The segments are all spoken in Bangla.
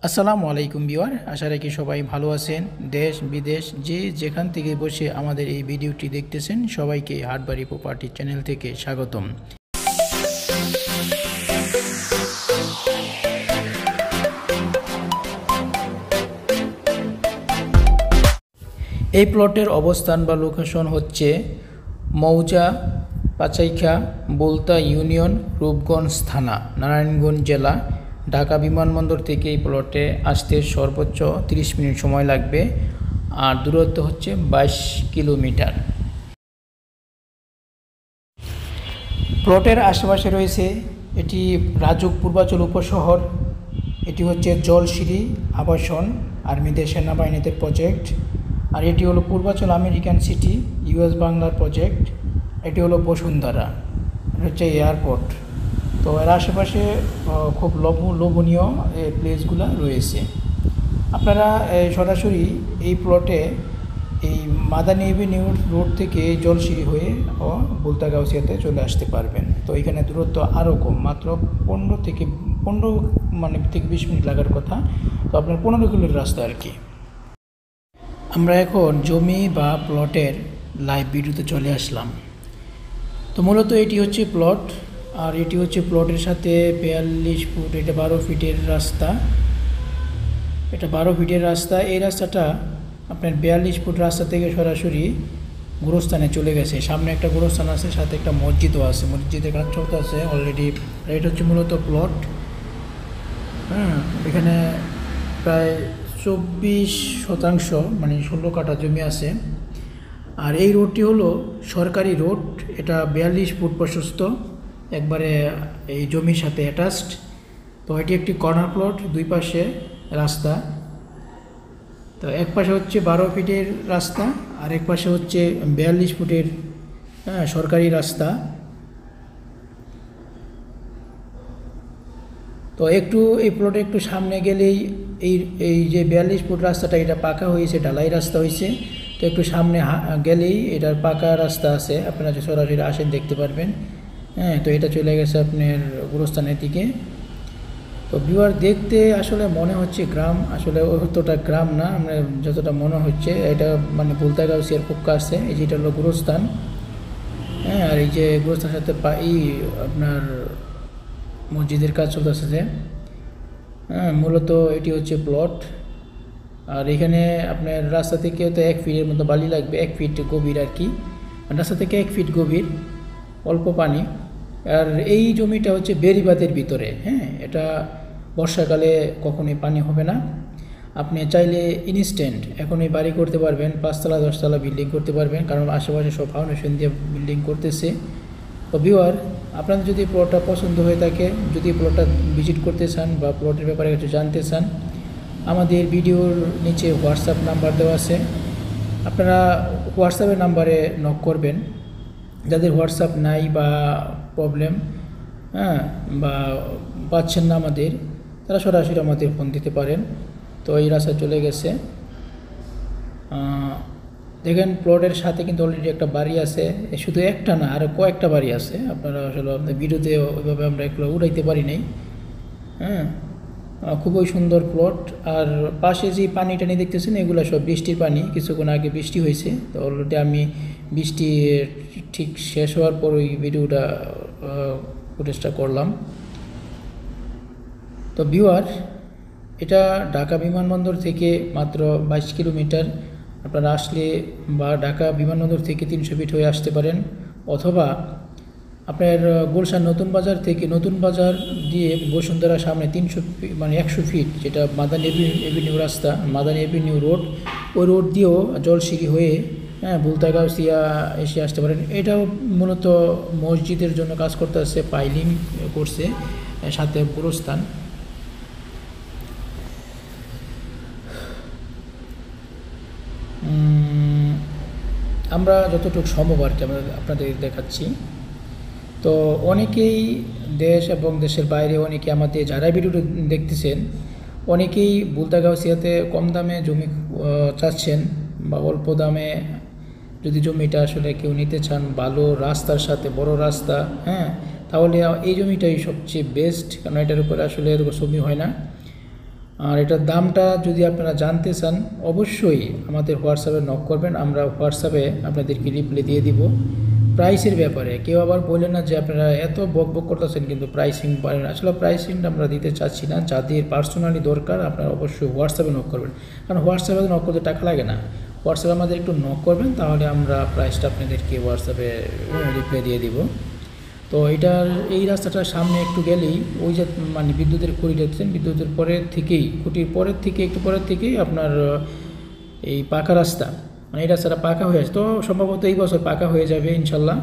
আসসালামু আলাইকুম ভিউয়ার, আশা রাখি সবাই ভালো আছেন। দেশ বিদেশ যে যেখান থেকে বসে আমাদের এই ভিডিওটি দেখতেছেন সবাইকে হাটবাড়ি প্রপার্টি চ্যানেল থেকে স্বাগতম। এই প্লটের অবস্থান বা লোকেশন হচ্ছে মৌজা পাচাইখা, বোলতা ইউনিয়ন, রূপগঞ্জ থানা, নারায়ণগঞ্জ জেলা। ঢাকা বিমানবন্দর থেকে এই প্লটে আসতে সর্বোচ্চ 30 মিনিট সময় লাগবে, আর দূরত্ব হচ্ছে 22 কিলোমিটার। প্লটের আশেপাশে রয়েছে এটি রাজুক পূর্বাচল উপশহর, এটি হচ্ছে জলসিঁড়ি আবাসন আর্মিদের সেনাবাহিনীদের প্রজেক্ট, আর এটি হলো পূর্বাচল আমেরিকান সিটি ইউএস বাংলার প্রজেক্ট, এটি হলো বসুন্ধরা, হচ্ছে এয়ারপোর্ট। তো এর আশেপাশে খুব লোভনীয় প্লেসগুলো রয়েছে। আপনারা সরাসরি এই প্লটে এই মাদানী এভিনিউ রোড থেকে জলসিঁড়ি হয়ে বুলতাগাউসিয়াতে চলে আসতে পারবেন। তো এখানে দূরত্ব আরও কম, মাত্র 15 থেকে 20 মিনিট লাগার কথা। তো আপনার 15 কিলোমিটার রাস্তা আর কি। আমরা এখন জমি বা প্লটের লাইভ ভিডিওতে চলে আসলাম। তো মূলত এটি হচ্ছে প্লট, আর এটি হচ্ছে প্লটের সাথে 42 ফুট, এটা 12 ফিটের রাস্তা, এটা 12 ফিটের রাস্তা। এই রাস্তাটা আপনার 42 ফুট রাস্তা থেকে সরাসরি গোরস্থানে চলে গেছে। সামনে একটা গোরস্থান আছে, সাথে একটা মসজিদও আছে, মসজিদের কাজ চলতে আছে অলরেডি। এটা হচ্ছে মূলত প্লট। এখানে প্রায় 24% মানে 16 কাঠা জমি আছে। আর এই রোডটি হলো সরকারি রোড, এটা 42 ফুট প্রশস্ত, একবারে এই জমির সাথে অ্যাটাচড। তো এটি একটি কর্নার প্লট, দুই পাশে রাস্তা। তো এক পাশে হচ্ছে 12 ফিটের রাস্তা, আর এক পাশে হচ্ছে 42 ফুটের সরকারি রাস্তা। তো একটু এই প্লটে একটু সামনে গেলেই এই যে 42 ফুট রাস্তাটা, এটা পাকা হয়েছে, ঢালাই রাস্তা হয়েছে। তো একটু সামনে গেলেই এটার পাকা রাস্তা আছে, আপনারা যে সরাসরি আসেন দেখতে পারবেন। তো এটা চলে গেছে আপনার গোরস্থানের দিকে। তো ভিউয়ার দেখতে আসলে মনে হচ্ছে গ্রাম, আসলে অতটা গ্রাম না, আমরা যতটা মনে হচ্ছে এটা মানে বুলতাগাউসিয়ার খুব কাছে। এই যেটা হলো গোরস্থান, আর এই যে গোরস্থানের সাথে আপনার মসজিদের কাজ চলতেছে যে। মূলত এটি হচ্ছে প্লট। আর এখানে আপনার রাস্তা থেকে তো 1 ফিটের মতো বালি লাগবে, 1 ফিট গভীর আর কি, রাস্তা থেকে 1 ফিট গভীর, অল্প পানি। আর এই জমিটা হচ্ছে বেড়িবাঁধের ভিতরে। এটা বর্ষাকালে কখনোই পানি হবে না। আপনি চাইলে ইনস্ট্যান্ট এখনই বাড়ি করতে পারবেন, 5 তলা 10 তলা বিল্ডিং করতে পারবেন, কারণ আশেপাশে সব ফাউন্ডেশন দিয়ে বিল্ডিং করতেছে। তো ভিউয়ার, আপনাদের যদি প্লটটা পছন্দ হয়ে থাকে, যদি প্লটটা ভিজিট করতে চান বা প্লটের ব্যাপারে কিছু জানতে চান, আমাদের ভিডিওর নিচে হোয়াটসঅ্যাপ নাম্বার দেওয়া আছে, আপনারা হোয়াটসঅ্যাপের নাম্বারে নক করবেন। যাদের হোয়াটসঅ্যাপ নাই বা প্রবলেম বা পাচ্ছেন না আমাদের, তারা সরাসরি আমাদের ফোন দিতে পারেন। তো এই রাস্তা চলে গেছে, দেখেন প্লটের সাথে কিন্তু অলরেডি একটা বাড়ি আছে, শুধু একটা না, আরও কয়েকটা বাড়ি আছে। আপনারা আসলে আপনার ভিডিওতে ওইভাবে আমরা এগুলো উড়াইতে পারি নাই। খুবই সুন্দর প্লট। আর পাশে যে পানি টানি দেখতেছেন, এগুলো সব বৃষ্টির পানি, কিছুক্ষণ আগে বৃষ্টি হয়েছে। তো অলরেডি আমি বৃষ্টি ঠিক শেষ হওয়ার পর ওই ভিডিওটা ফুটেজটা করলাম। তো ভিউয়ার, এটা ঢাকা বিমানবন্দর থেকে মাত্র 22 কিলোমিটার। আপনারা আসলে বা ঢাকা বিমানবন্দর থেকে 300 ফিট হয়ে আসতে পারেন, অথবা আপনার গুলশান নতুন বাজার থেকে, নতুন বাজার দিয়ে বসুন্ধরা সামনে 100 ফিট, যেটা মাদানী এভিনিউ রাস্তা, মাদানী এভিনিউ রোড, ওই রোড দিয়েও জলসিঁড়ি হয়ে বুলতাগাউসিয়া এসে আসতে পারেন। এটাও মূলত মসজিদের জন্য কাজ করতে আসছে, পাইলিং করছে, সাথে গোরস্থান। আমরা যতটুকু সম্ভব আর কি আমরা আপনাদের দেখাচ্ছি। তো অনেকেই দেশ এবং দেশের বাইরে, অনেকে আমাদের যারা ভিডিওটা দেখতেছেন, অনেকেই বুলতাগাউসিয়াতে কম দামে জমি চাচ্ছেন, বা অল্প দামে যদি জমিটা আসলে কেউ নিতে চান, ভালো রাস্তার সাথে, বড় রাস্তা, তাহলে এই জমিটাই সবচেয়ে বেস্ট, কারণ এটার উপরে আসলে এরকম জমি হয় না। আর এটার দামটা যদি আপনারা জানতে চান অবশ্যই আমাদের হোয়াটসঅ্যাপে নক করবেন, আমরা হোয়াটসঅ্যাপে আপনাদেরকে রিপ্লাই দিয়ে দিব। প্রাইসের ব্যাপারে কেউ আবার বললেন না যে আপনারা এত বকবক করতেছেন কিন্তু প্রাইসিং পারেন, আসলে প্রাইসিংটা আমরা দিতে চাচ্ছি না। যাদের পার্সোনালি দরকার আপনারা অবশ্যই হোয়াটসঅ্যাপে নক করবেন, কারণ হোয়াটসঅ্যাপে নক করতে টাকা লাগে না। হোয়াটসঅ্যাপে আমাদের একটু নক করবেন, তাহলে আমরা প্রাইসটা আপনাদেরকে হোয়াটসঅ্যাপে রিপ্লাই দিয়ে দিব। তো এটার এই রাস্তাটার সামনে একটু গেলেই ওই যে মানে বিদ্যুতের খুঁটি দেখছেন, বিদ্যুতের পরের থেকেই খুঁটির পরের থেকে একটু পরের থেকেই আপনার এই পাকা রাস্তা, মানে এই রাস্তাটা পাকা হয়ে আছে। তো সম্ভবত এই বছর পাকা হয়ে যাবে ইনশাল্লাহ।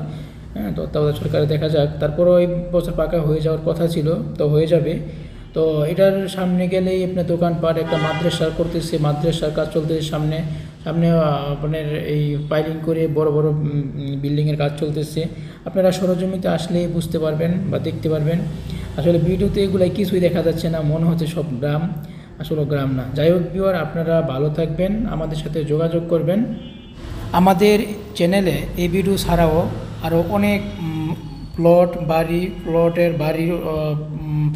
হ্যাঁ, তো তত্ত্বাবধায়ক সরকারে দেখা যাক, তারপরও এই বছর পাকা হয়ে যাওয়ার কথা ছিল, তো হয়ে যাবে। তো এটার সামনে গেলেই আপনার দোকানপাট, একটা মাদ্রাসা করতেছে, মাদ্রাসার কাজ চলতেছে সামনে সামনে আপনার এই পাইলিং করে বড় বড় বিল্ডিংয়ের কাজ চলতেছে। আপনারা সরজমিতে আসলে বুঝতে পারবেন বা দেখতে পারবেন। আসলে ভিডিওতে এগুলো কিছুই দেখা যাচ্ছে না, মনে হচ্ছে সব গ্রাম, আসলে গ্রাম না। যাই হোক ভিউয়ার, আপনারা ভালো থাকবেন, আমাদের সাথে যোগাযোগ করবেন। আমাদের চ্যানেলে এই ভিডিও ছাড়াও আরও অনেক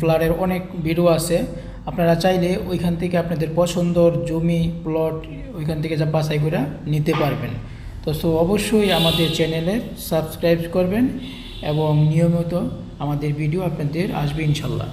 ফ্ল্যাটের অনেক ভিডিও আছে। আপনারা চাইলে ওইখান থেকে আপনাদের পছন্দর জমি প্লট ওইখান থেকে যা বাছাই করে নিতে পারবেন। তো অবশ্যই আমাদের চ্যানেলে সাবস্ক্রাইব করবেন এবং নিয়মিত আমাদের ভিডিও আপনাদের আসবে ইনশাল্লাহ।